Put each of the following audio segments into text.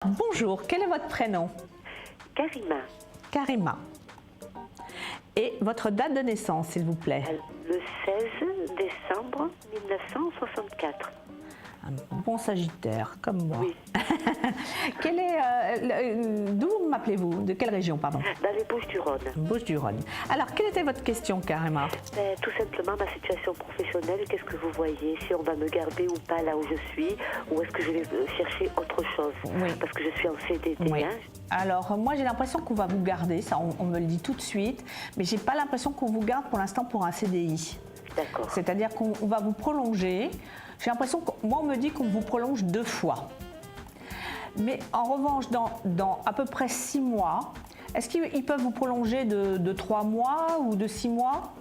Bonjour, quel est votre prénom? Karima, Karima. Et votre date de naissance, s'il vous plaît? le 16 décembre 1964. Un bon Sagittaire, comme moi. Oui, D'où m'appelez-vous? De quelle région, pardon? dans les Bouches-du-Rhône. Bouches-du-Rhône. Alors, quelle était votre question, Karima? Tout simplement ma situation professionnelle, qu'est-ce que vous voyez? Si on va me garder ou pas là où je suis, ou est-ce que je vais chercher autre chose? Oui. Parce que je suis en CDD. Oui. Hein. Alors, moi, j'ai l'impression qu'on va vous garder, ça, on me le dit tout de suite, mais j'ai pas l'impression qu'on vous garde pour l'instant pour un CDI. D'accord. C'est-à-dire qu'on va vous prolonger. J'ai l'impression que moi, on me dit qu'on vous prolonge 2 fois. Mais en revanche, dans à peu près 6 mois, est-ce qu'ils peuvent vous prolonger de 3 mois ou de 6 mois?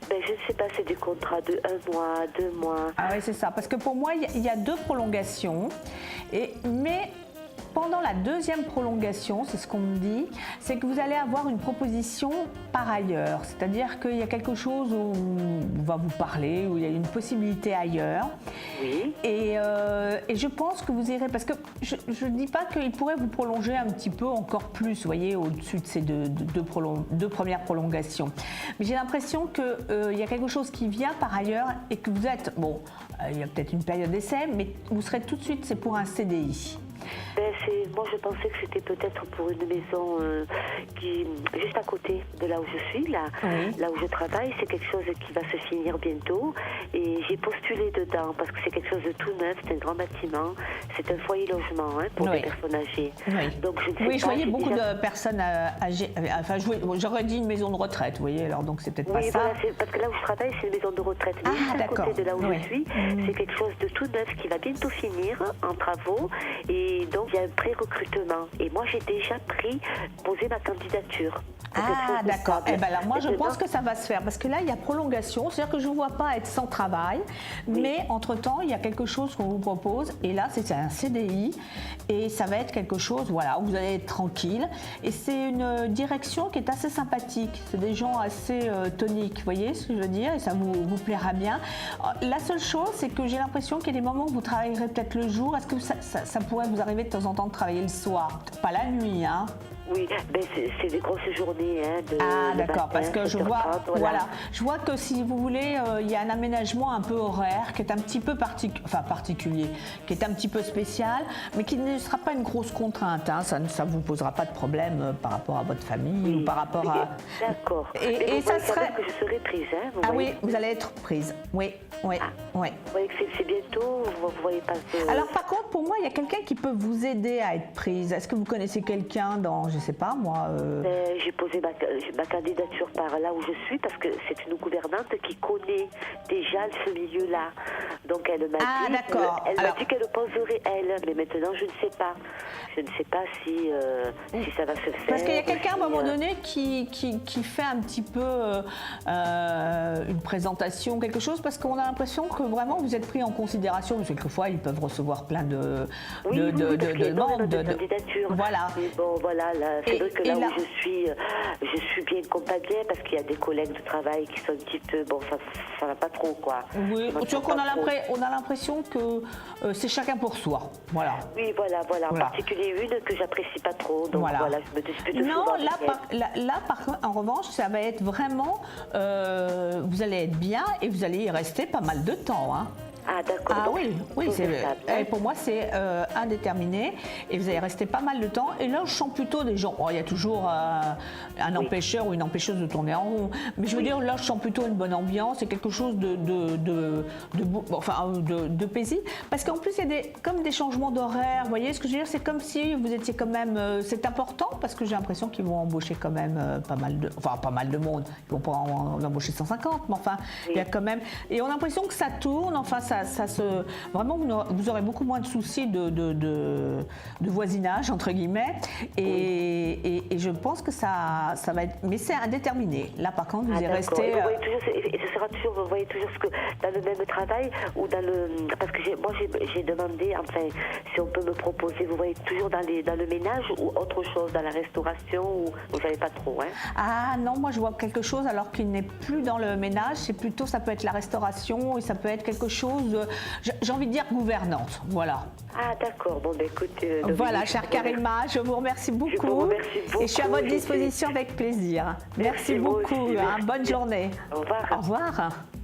Je ne sais pas, c'est des contrats de 1 mois, 2 mois. Ah oui, c'est ça. Parce que pour moi, il y a 2 prolongations. Mais pendant la 2e prolongation, c'est ce qu'on me dit, c'est que vous allez avoir une proposition par ailleurs. C'est-à-dire qu'il y a quelque chose où on va vous parler, où il y a une possibilité ailleurs. Oui. Et je pense que vous irez, parce que je ne dis pas qu'il pourrait vous prolonger un petit peu encore plus, vous voyez, au-dessus de ces deux premières prolongations. Mais j'ai l'impression qu'il y a quelque chose qui vient par ailleurs et que vous êtes, bon, il y a peut-être une période d'essai, mais vous serez tout de suite, c'est pour un CDI. Moi, je pensais que c'était peut-être pour une maison qui juste à côté de là où je suis, là où je travaille. C'est quelque chose qui va se finir bientôt. Et j'ai postulé dedans parce que c'est quelque chose de tout neuf. C'est un grand bâtiment. C'est un foyer logement pour des personnes âgées. Oui. Donc, je ne sais oui, pas, je voyais beaucoup de personnes âgées. Enfin, j'aurais dit une maison de retraite, vous voyez, alors donc c'est peut-être pas ça. Voilà, parce que là où je travaille, c'est une maison de retraite. Mais juste à côté de là où je suis, c'est quelque chose de tout neuf qui va bientôt finir en travaux. Et donc, il y a un pré-recrutement. Et moi, j'ai déjà posé ma candidature. Ah, d'accord. Eh ben alors, moi, je pense que ça va se faire. Parce que là, il y a prolongation. C'est-à-dire que je ne vous vois pas être sans travail. Mais entre-temps, il y a quelque chose qu'on vous propose. Et là, c'est un CDI. Et ça va être quelque chose, voilà, où vous allez être tranquille. Et c'est une direction qui est assez sympathique. C'est des gens assez toniques. Vous voyez ce que je veux dire? Et ça vous plaira bien. La seule chose, c'est que j'ai l'impression qu'il y a des moments où vous travaillerez peut-être le jour. Est-ce que ça pourrait vous arriver de temps en temps de travailler le soir? Pas la nuit, hein? Oui, c'est des grosses journées. D'accord, parce que je vois, 7h30, voilà, je vois que si vous voulez, il y a un aménagement un peu horaire qui est un petit peu particulier, qui est un petit peu spécial, mais qui ne sera pas une grosse contrainte. Hein, ça ne vous posera pas de problème par rapport à votre famille ou par rapport à. D'accord. Et ça serait que je serai prise. Hein, oui, vous allez être prise. Oui. Vous voyez que c'est bientôt. Vous voyez pas. Alors par contre, pour moi, il y a quelqu'un qui peut vous aider à être prise. Est-ce que vous connaissez quelqu'un dans, je sais pas moi. J'ai posé ma candidature par là où je suis parce que c'est une gouvernante qui connaît déjà ce milieu-là. Donc elle m'a dit qu'elle poserait elle, mais maintenant je ne sais pas. Je ne sais pas si ça va se faire. Parce qu'il y a quelqu'un à un moment donné qui fait un petit peu une présentation, quelque chose, parce qu'on a l'impression que vraiment vous êtes pris en considération. Parce que quelquefois ils peuvent recevoir plein de demandes, de candidatures. Voilà. Mais bon, voilà, c'est vrai que là où je suis bien accompagnée parce qu'il y a des collègues de travail qui sont un petit peu, bon, ça va pas trop, quoi. Oui, surtout qu'on a l'impression que c'est chacun pour soi. Voilà. Oui, voilà. En particulier une que j'apprécie pas trop. Donc voilà, je me dispute non, souvent. là, par contre, en revanche, ça va être vraiment, vous allez être bien et vous allez y rester pas mal de temps. Hein. Ah d'accord. Ah oui, pour moi c'est indéterminé et vous allez rester pas mal de temps. Et là je sens plutôt des gens, il y a toujours un empêcheur ou une empêcheuse de tourner en rond, mais je veux dire là je sens plutôt une bonne ambiance et quelque chose de paisible, parce qu'en plus il y a comme des changements d'horaire, vous voyez ce que je veux dire, c'est comme si vous étiez quand même, c'est important parce que j'ai l'impression qu'ils vont embaucher quand même pas mal de monde, ils vont pas en embaucher 150, mais enfin il y a quand même, et on a l'impression que ça tourne, enfin vraiment vous aurez beaucoup moins de soucis de voisinage entre guillemets et je pense que ça va être, mais c'est indéterminé. Là par contre vous y restez. Et ce sera toujours, vous voyez toujours ce que dans le même travail ou dans le, parce que j'ai demandé, enfin si on peut me proposer, vous voyez toujours dans le ménage ou autre chose, dans la restauration, ou vous savez pas trop, hein? Ah non, moi je vois quelque chose alors qu'il n'est plus dans le ménage, c'est plutôt, ça peut être la restauration et ça peut être quelque chose j'ai envie de dire gouvernante, voilà. Ah d'accord, bon ben écoutez... Voilà, chère Karima, je vous remercie beaucoup. Je vous remercie beaucoup. Et je suis à votre disposition avec plaisir. Merci beaucoup, aussi, bonne journée. Au revoir. Au revoir.